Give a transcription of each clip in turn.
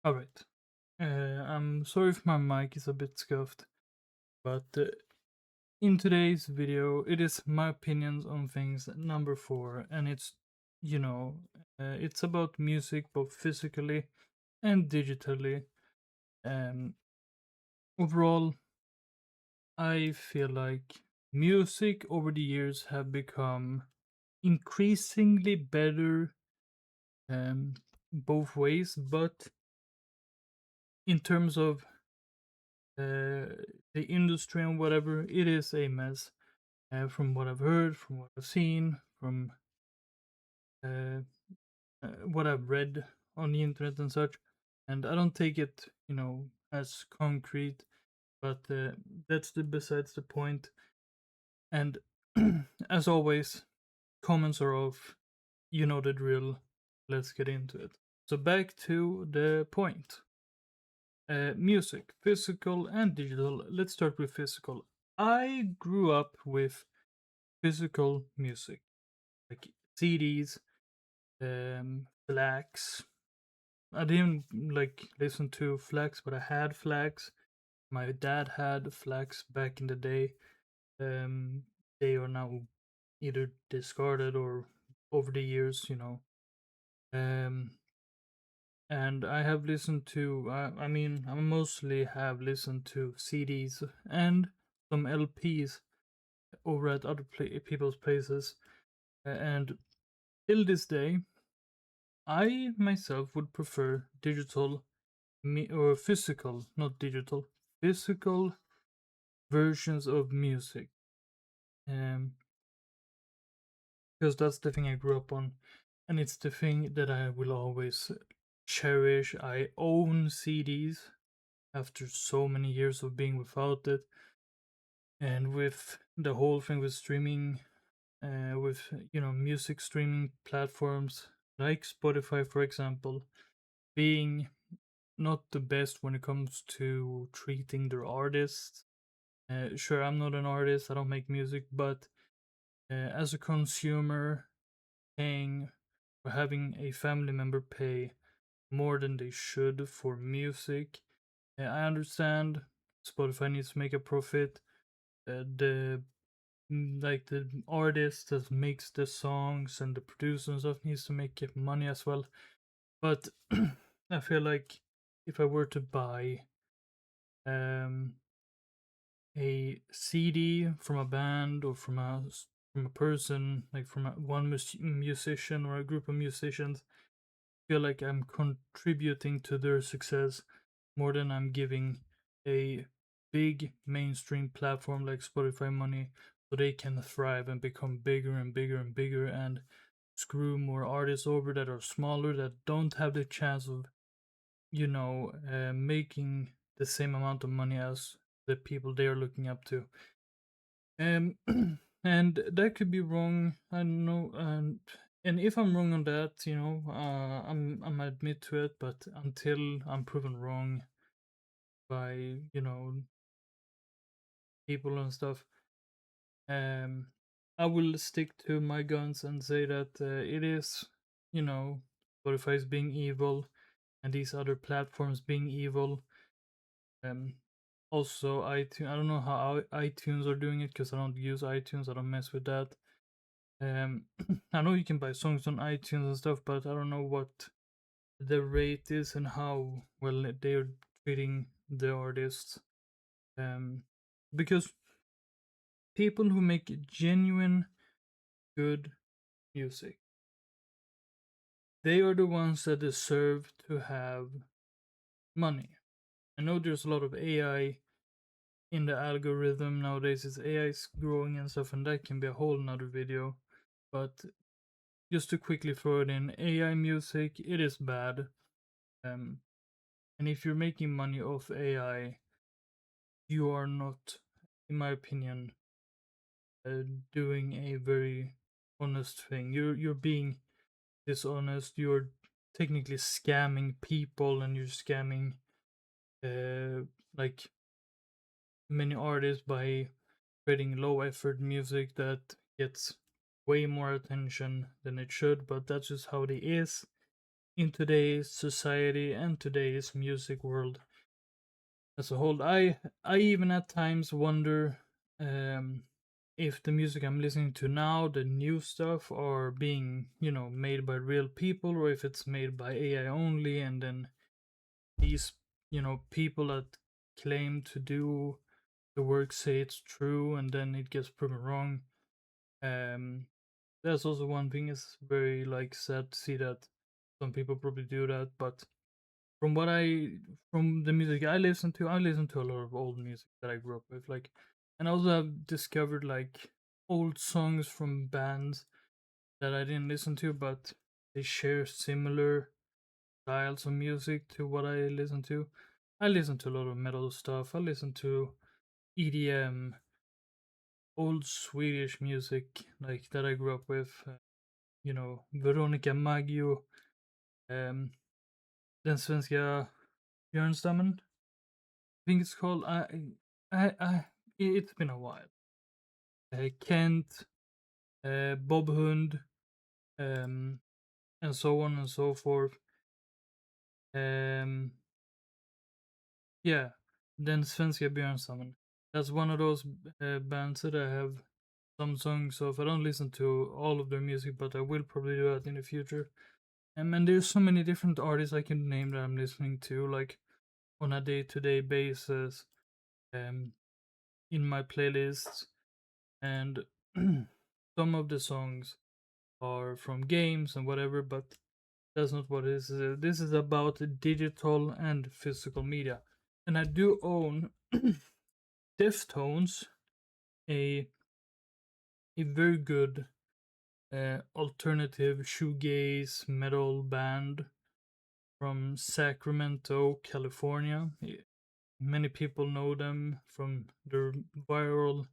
All right. I'm sorry if my mic is a bit scuffed, but in today's video, it is my opinions on things number four, and you know, it's about music both physically and digitally. Um, Overall, I feel like music over the years have become increasingly better, um, both ways, but in terms of the industry and whatever, it is a mess. From what I've heard, from what I've seen, from uh, what I've read on the internet and such, and I don't take it, as concrete, but that's besides the point. And as always, comments are off. You know the drill. Let's get into it. So back to the point. Music, physical and digital. Let's start with physical. I grew up with physical music, like CDs, flags. I didn't like listen to flags, but I had flags. My dad had flags back in the day. Um, they are now either discarded or over the years, Um, and I have listened to. I mostly have listened to CDs and some LPs over at other people's places. And till this day, I myself would prefer digital or physical, not digital, physical versions of music. Um, because that's the thing I grew up on, and it's the thing that I will always cherish. I own CDs after so many years of being without it, and with the whole thing with streaming, with music streaming platforms like Spotify, for example, being not the best when it comes to treating their artists. Sure, I'm not an artist, I don't make music, but as a consumer, paying or having a family member pay more than they should for music, I understand Spotify needs to make a profit. The artist that makes the songs and the producer and stuff needs to make money as well. But I feel like if I were to buy um a CD from a band or from a person, like from one musician or a group of musicians, I feel like I'm contributing to their success more than I'm giving a big mainstream platform like Spotify money so they can thrive and become bigger and bigger and bigger and screw more artists over that are smaller that don't have the chance of making the same amount of money as the people they are looking up to. Um, and that could be wrong. I don't know. And if I'm wrong on that, I'm admit to it. But until I'm proven wrong by people and stuff, um, I will stick to my guns and say that it is, Spotify is being evil, and these other platforms being evil. Um, Also iTunes. I don't know how iTunes are doing it because I don't use iTunes. I don't mess with that. I know you can buy songs on iTunes and stuff, but I don't know what the rate is and how well they're treating the artists. Um, because people who make genuine good music, they are the ones that deserve to have money. I know there's a lot of AI in the algorithm nowadays. Is AI is growing and stuff, and that can be a whole nother video. But just to quickly throw it in, AI music, it is bad. Um, and if you're making money off AI, you are not, in my opinion, doing a very honest thing. You're being dishonest. You're technically scamming people, and you're scamming like many artists by creating low effort music that gets way more attention than it should. But that's just how it is in today's society and today's music world as a whole. I even at times wonder um, if the music I'm listening to now, the new stuff, are being made by real people, or if it's made by AI only, and then these people that claim to do the work say it's true, and then it gets proven wrong. Um, that's also one thing. It's very like sad to see that some people probably do that, but from what from the music I listen to a lot of old music that I grew up with, like, and also have discovered like old songs from bands that I didn't listen to, but they share similar styles of music to what I listen to. I listen to a lot of metal stuff. I listen to EDM, old Swedish music like that I grew up with. Veronica Maggio, um, den svenska björnstammen. I think it's called. It's been a while. Kent, Bob Hund, um, and so on and so forth. Um, yeah, den svenska björnstammen. That's one of those bands that I have some songs of. I don't listen to all of their music, but I will probably do that in the future. And there's so many different artists I can name that I'm listening to, like on a day-to-day basis, um, in my playlists, and some of the songs are from games and whatever, but that's not what this is. This is about digital and physical media, and I do own Deftones, a very good alternative shoegaze metal band from Sacramento, California. Many people know them from their viral,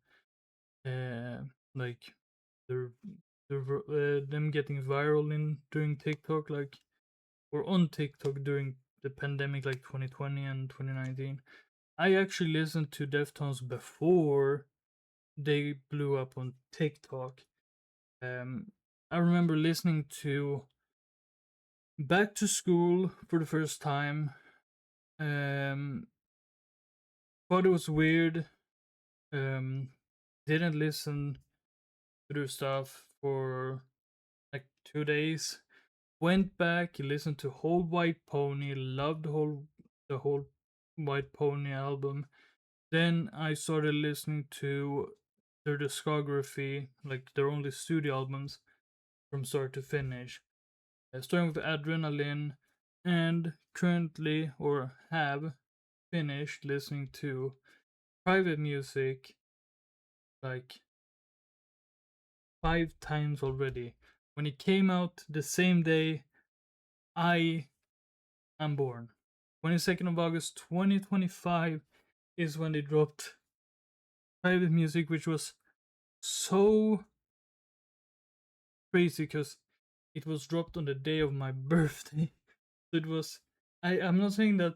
like their them getting viral in during TikTok, like, or on TikTok during the pandemic, like 2020 and 2019. I actually listened to Deftones before they blew up on TikTok. I remember listening to Back to School for the first time. Thought it was weird. Um, didn't listen to their stuff for like 2 days. Went back, listened to whole White Pony, loved the whole White Pony album. Then I started listening to their discography, like their only studio albums, from start to finish. Starting with Adrenaline, and currently, or have finished listening to Private Music like 5 times already. When it came out the same day I am born, 22nd of August 2025, is when they dropped Private Music, which was so crazy because it was dropped on the day of my birthday. So it was. I'm not saying that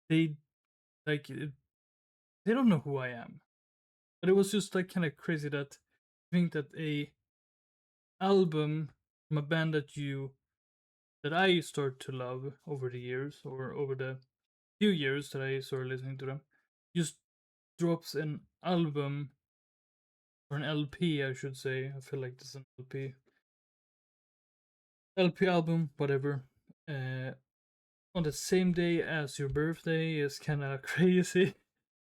they like they don't know who I am, but it was just like kind of crazy that I think that a album from a band that I started to love over the years, or over the few years that I started listening to them, just drops an album, or an LP, I should say. I feel like this is an LP album, whatever. Uh, on the same day as your birthday is kind of crazy,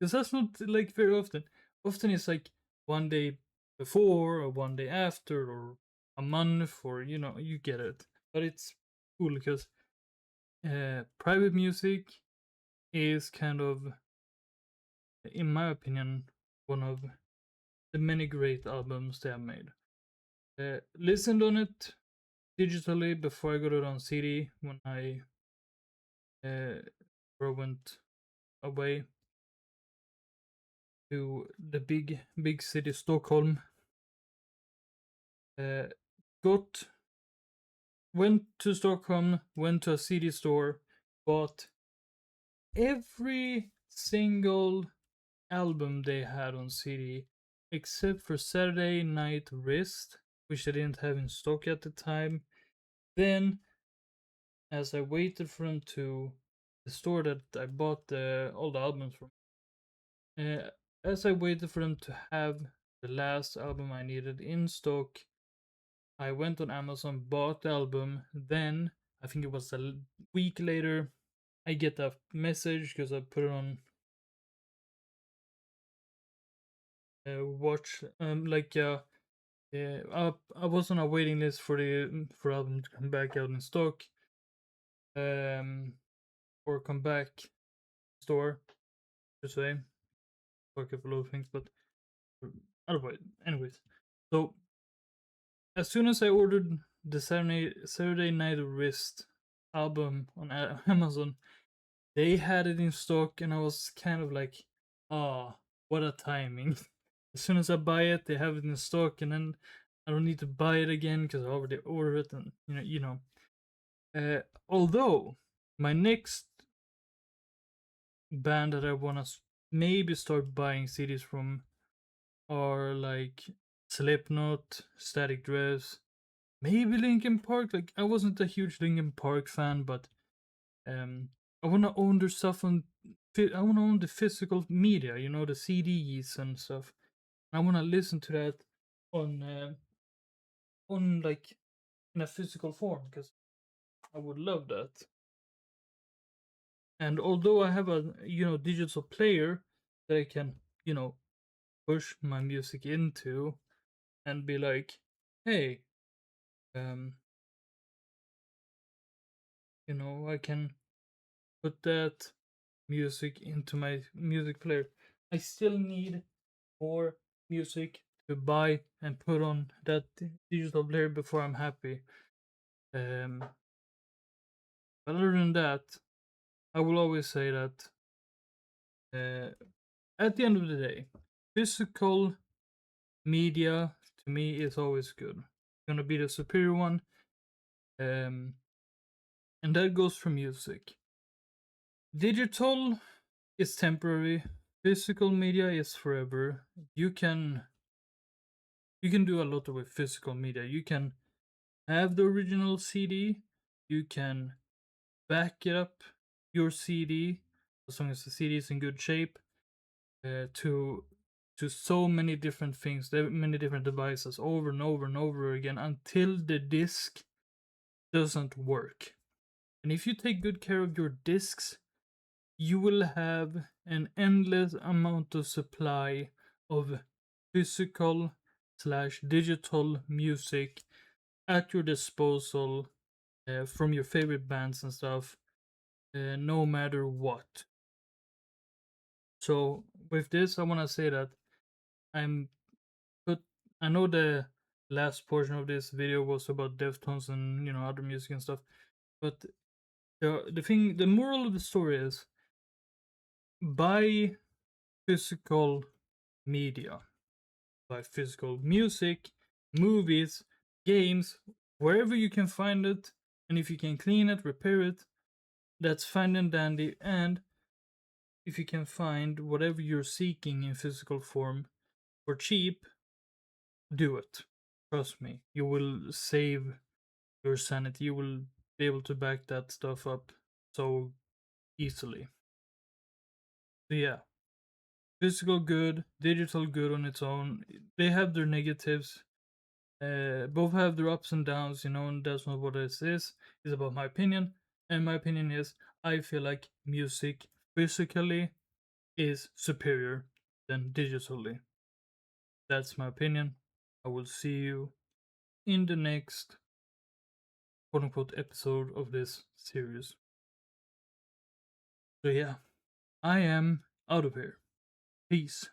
because that's not like very often. Often it's like one day before, or one day after, or a month, or you get it. But it's cool because Private Music is kind of, in my opinion, one of the many great albums they have made. Listened on it digitally before I got it on CD when I went away to the big city Stockholm. Uh, got Went to Stockholm, went to a CD store, bought every single album they had on CD except for Saturday Night Wrist, which they didn't have in stock at the time. Then as I waited for them to the store that I bought all the albums from. Uh, as I waited for them to have the last album I needed in stock, I went on Amazon, bought the album. Then I think it was a week later, I get a message because I put it on watch. I was on a waiting list for the for album to come back out in stock. Or come back store to say. Fuck a lot of things, but otherwise, anyways. So as soon as I ordered the Saturday Night Wrist album on Amazon, they had it in stock, and I was kind of like, ah, what a timing. As soon as I buy it, they have it in stock, and then I don't need to buy it again because I already ordered it, and although my next band that I wanna maybe start buying CDs from are like Slipknot, Static Dress, maybe Linkin Park. Like I wasn't a huge Linkin Park fan, but I wanna own their stuff on. I wanna own the physical media, the CDs and stuff. I wanna listen to that on like in a physical form because I would love that. And although I have a digital player that I can push my music into and be like, hey, um, I can put that music into my music player. I still need more music to buy and put on that digital player before I'm happy. But other than that, I will always say that at the end of the day, physical media to me is always good. It's gonna be the superior one, and that goes for music. Digital is temporary. Physical media is forever. You can do a lot with physical media. You can have the original CD. You can back up your CD as long as the CD is in good shape to so many different things, many different devices over and over and over again until the disc doesn't work. And if you take good care of your discs, you will have an endless amount of supply of physical slash digital music at your disposal from your favorite bands and stuff, no matter what. So with this, I want to say that I'm but I know the last portion of this video was about Deftones and other music and stuff, but the moral of the story is buy physical media, buy physical music, movies, games, wherever you can find it, and if you can clean it, repair it, that's fine and dandy. And if you can find whatever you're seeking in physical form for cheap, do it. Trust me, you will save your sanity. You will be able to back that stuff up so easily. So yeah, physical good, digital good on its own. They have their negatives. Both have their ups and downs, and that's not what this is. It's about my opinion, and my opinion is I feel like music physically is superior than digitally. That's my opinion. I will see you in the next quote unquote episode of this series. So yeah, I am out of here. Peace.